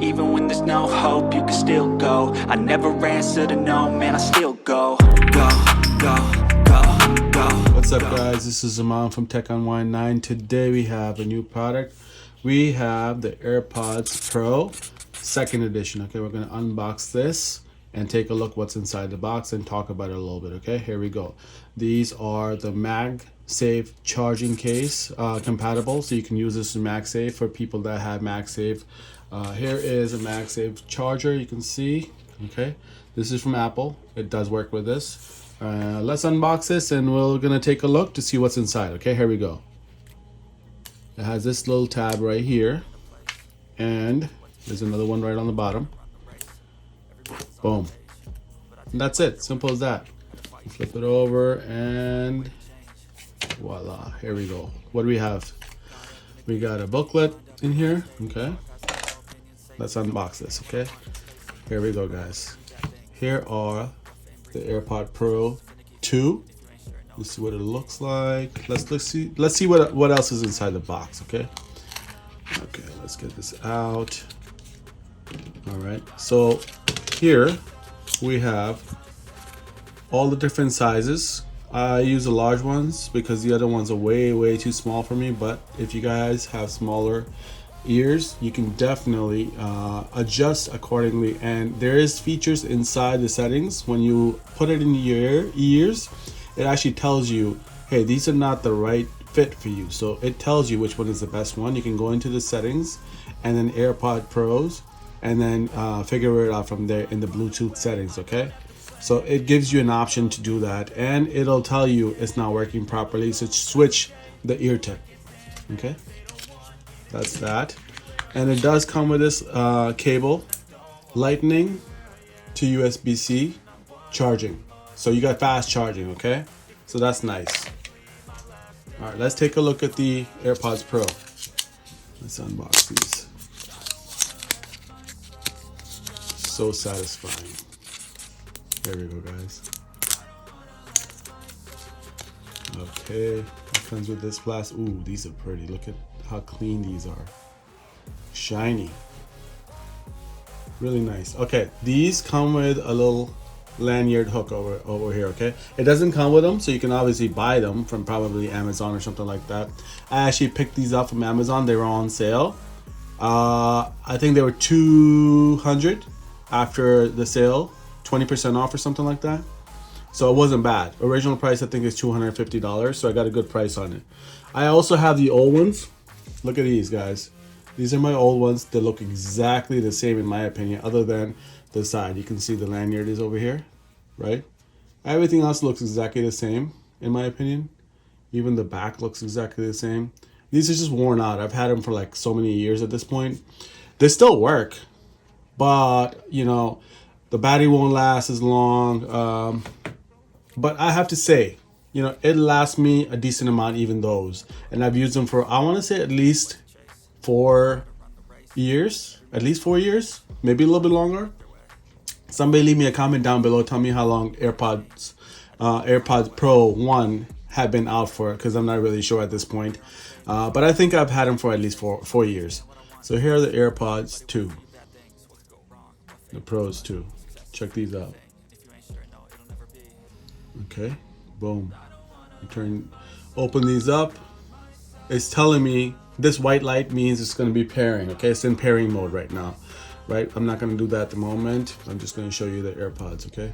Even when there's no hope, you can still go. I never answer to no, man, I still go. Go, go, go, go. What's up, guys? This is Zaman from Tech Unwind 9. Today we have a new product. We have the AirPods Pro 2nd edition. Okay, we're going to unbox this and take a look what's inside the box and talk about it a little bit. Okay, here we go. These are the MagSafe charging case compatible, so you can use this in MagSafe for people that have MagSafe. Here is a MagSafe charger, you can see. Okay, this is from Apple. It does work with this. Let's unbox this and we're gonna take a look to see what's inside. Okay, here we go. It has this little tab right here, and there's another one right on the bottom. Boom. And that's it. Simple as that. Flip it over and voila. Here we go. What do we have? We got a booklet in here. Okay. Let's unbox this. Okay. Here we go, guys. Here are the AirPod Pro 2. Let's see what it looks like. Let's see what else is inside the box. Okay. Okay. Let's get this out. All right. So here we have all the different sizes. I use the large ones because the other ones are way too small for me. But if you guys have smaller ears, you can definitely adjust accordingly. And there is features inside the settings. When you put it in your ears, it actually tells you, hey, these are not the right fit for you. So it tells you which one is the best one. You can go into the settings and then AirPod Pros and then figure it out from there in the Bluetooth settings. Okay, so it gives you an option to do that, and it'll tell you it's not working properly, so switch the ear tip. Okay, that's that. And it does come with this cable, lightning to USB-C charging, so you got fast charging. Okay, so that's nice. All right, let's take a look at the AirPods Pro. Let's unbox these. So satisfying. There we go, guys. Okay, it comes with this plastic. Ooh, these are pretty. Look at how clean these are. Shiny. Really nice. Okay, these come with a little lanyard hook over here. Okay, it doesn't come with them, so you can obviously buy them from probably Amazon or something like that. I actually picked these up from Amazon. They were on sale. I think they were $200 after the sale, 20% off or something like that. So it wasn't bad. Original price I think is $250, so I got a good price on it. I also have the old ones. Look at these, guys. These are my old ones. They look exactly the same in my opinion, other than the side. You can see the lanyard is over here, right? Everything else looks exactly the same in my opinion. Even the back looks exactly the same. These are just worn out. I've had them for like so many years at this point. They still work, but you know, the battery won't last as long. But I have to say, you know, it lasts me a decent amount, even those. And I've used them for, I want to say at least 4 years, maybe a little bit longer. Somebody leave me a comment down below. Tell me how long AirPods Pro 1 have been out for, because I'm not really sure at this point. But I think I've had them for at least four years. So here are the AirPods 2. The Pros 2. Check these out. Okay, boom. Open these up. It's telling me this white light means it's going to be pairing. Okay, it's in pairing mode right now. Right, I'm not going to do that at the moment. I'm just going to show you the AirPods. Okay,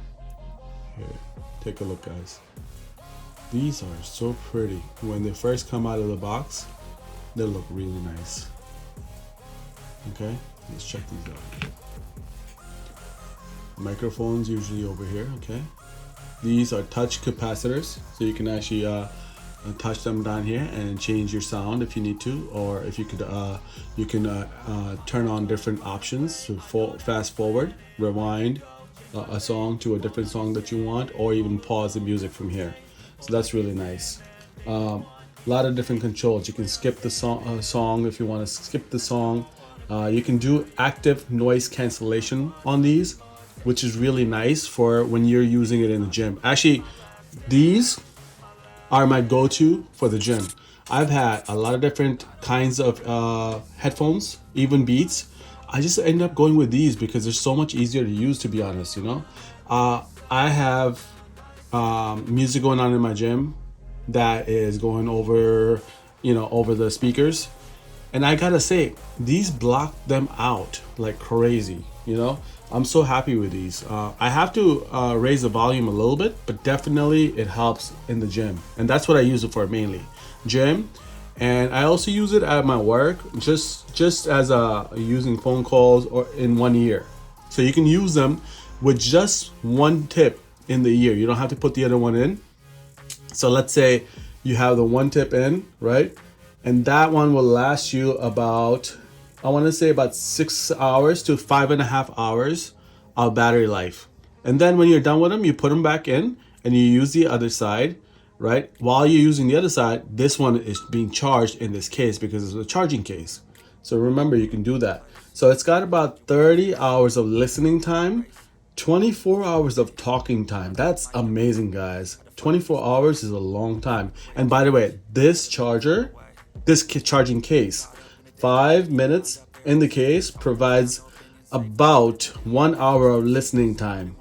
here, take a look, guys. These are so pretty. When they first come out of the box, they look really nice. Okay, let's check these out. Microphones usually over here. Okay, these are touch capacitors, so you can actually touch them down here and change your sound if you need to, or if you could you can turn on different options to fast forward, rewind a song to a different song that you want, or even pause the music from here. So that's really nice. A lot of different controls. You can skip the song if you want to skip the song. You can do active noise cancellation on these, which is really nice for when you're using it in the gym. Actually, these are my go-to for the gym. I've had a lot of different kinds of headphones, even Beats. I just end up going with these because they're so much easier to use, to be honest, you know. I have music going on in my gym that is going over, over the speakers. And I gotta say, these block them out like crazy, you know. I'm so happy with these. I have to raise the volume a little bit, but definitely it helps in the gym. And that's what I use it for mainly. Gym. And I also use it at my work, just as using phone calls or in one ear. So you can use them with just one tip in the ear. You don't have to put the other one in. So let's say you have the one tip in, right? And that one will last you about, I want to say about 6 hours to 5.5 hours of battery life. And then when you're done with them, you put them back in and you use the other side, right? While you're using the other side, this one is being charged in this case because it's a charging case. So remember, you can do that. So it's got about 30 hours of listening time, 24 hours of talking time. That's amazing, guys. 24 hours is a long time. And by the way, this charging case, 5 minutes in the case provides about 1 hour of listening time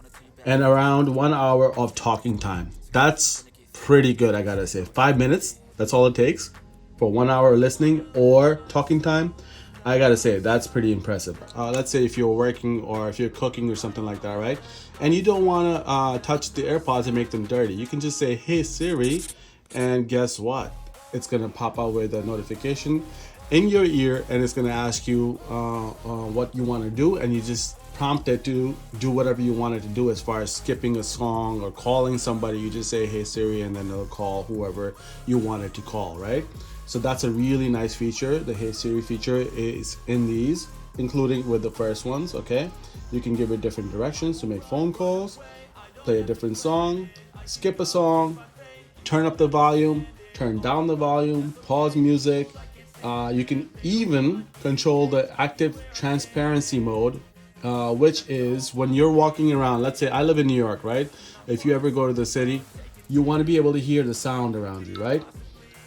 and around 1 hour of talking time. That's pretty good, I gotta say. 5 minutes, that's all it takes for 1 hour listening or talking time. I gotta say, that's pretty impressive. Let's say if you're working or if you're cooking or something like that, right? And you don't wanna touch the AirPods and make them dirty. You can just say, hey Siri, and guess what? It's gonna pop out with a notification in your ear and it's gonna ask you what you wanna do, and you just prompt it to do whatever you want it to do. As far as skipping a song or calling somebody, you just say, hey Siri, and then it'll call whoever you want it to call, right? So that's a really nice feature. The Hey Siri feature is in these, including with the first ones, okay? You can give it different directions to make phone calls, play a different song, skip a song, turn up the volume, turn down the volume, pause music. You can even control the active transparency mode, which is when you're walking around. Let's say I live in New York, right? If you ever go to the city, you want to be able to hear the sound around you, right?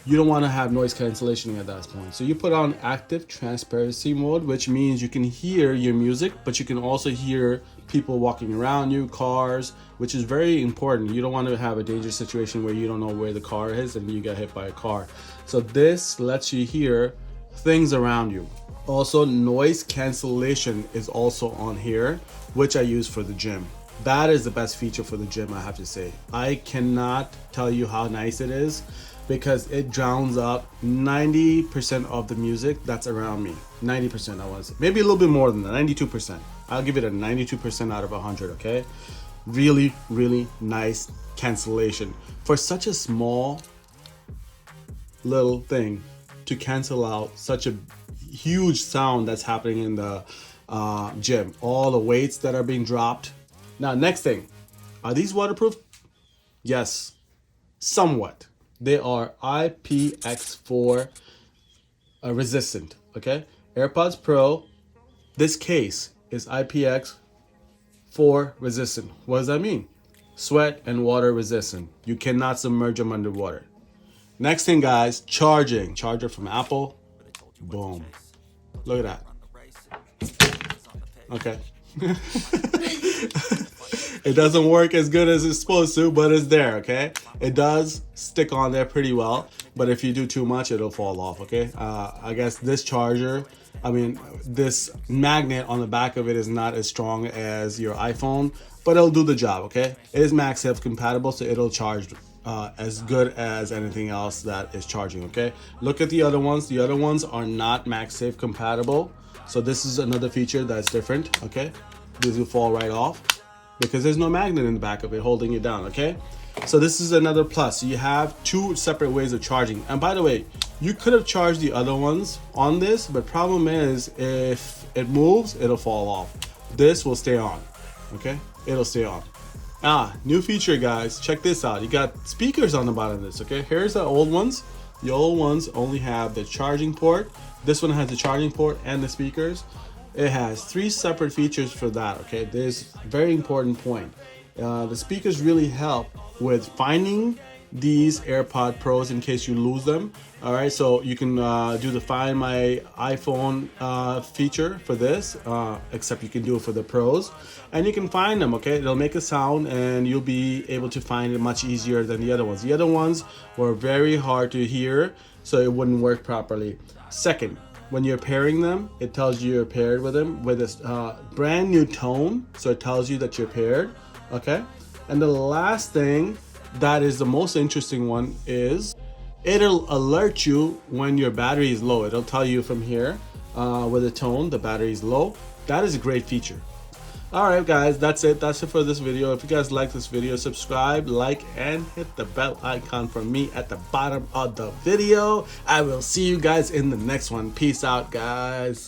You don't want to have noise cancellation at that point. So you put on active transparency mode, which means you can hear your music, but you can also hear people walking around you, cars, which is very important. You don't want to have a dangerous situation where you don't know where the car is and you get hit by a car. So this lets you hear things around you. Also, noise cancellation is also on here, which I use for the gym. That is the best feature for the gym, I have to say. I cannot tell you how nice it is, because it drowns out 90% of the music that's around me. 90%, I want to say. Maybe a little bit more than that, 92%. I'll give it a 92% out of 100, okay? Really, really nice cancellation. For such a small little thing to cancel out such a huge sound that's happening in the gym. All the weights that are being dropped. Now, next thing. Are these waterproof? Yes, somewhat. They are IPX4 resistant, okay? AirPods Pro, this case is IPX4 resistant. What does that mean? Sweat and water resistant. You cannot submerge them underwater. Next thing, guys, charging. Charger from Apple. Boom. Look at that. Okay. It doesn't work as good as it's supposed to, but it's there, okay? It does stick on there pretty well, but if you do too much, it'll fall off, okay? I guess this charger, this magnet on the back of it is not as strong as your iPhone, but it'll do the job, okay? It is MagSafe compatible, so it'll charge as good as anything else that is charging, okay? Look at the other ones. The other ones are not MagSafe compatible, so this is another feature that's different, okay? These will fall right off because there's no magnet in the back of it holding it down, okay? So this is another plus. You have two separate ways of charging. And by the way, you could have charged the other ones on this, but problem is if it moves, it'll fall off. This will stay on, okay? It'll stay on. New feature, guys. Check this out. You got speakers on the bottom of this, okay? Here's the old ones. The old ones only have the charging port. This one has the charging port and the speakers. It has 3 separate features for that, okay? There's a very important point. The speakers really help with finding these AirPod Pros in case you lose them. All right, so you can do the Find My iPhone feature for this, except you can do it for the Pros, and you can find them. Okay, it'll make a sound, and you'll be able to find it much easier than the other ones. The other ones were very hard to hear, so it wouldn't work properly. Second, when you're pairing them, it tells you you're paired with them with this brand new tone, so it tells you that you're paired. Okay, and the last thing that is the most interesting one is it'll alert you when your battery is low. It'll tell you from here with a tone the battery is low. That is a great feature. Alright guys, that's it for this video. If you guys like this video, subscribe, like, and hit the bell icon for me at the bottom of the video. I will see you guys in the next one. Peace out, guys.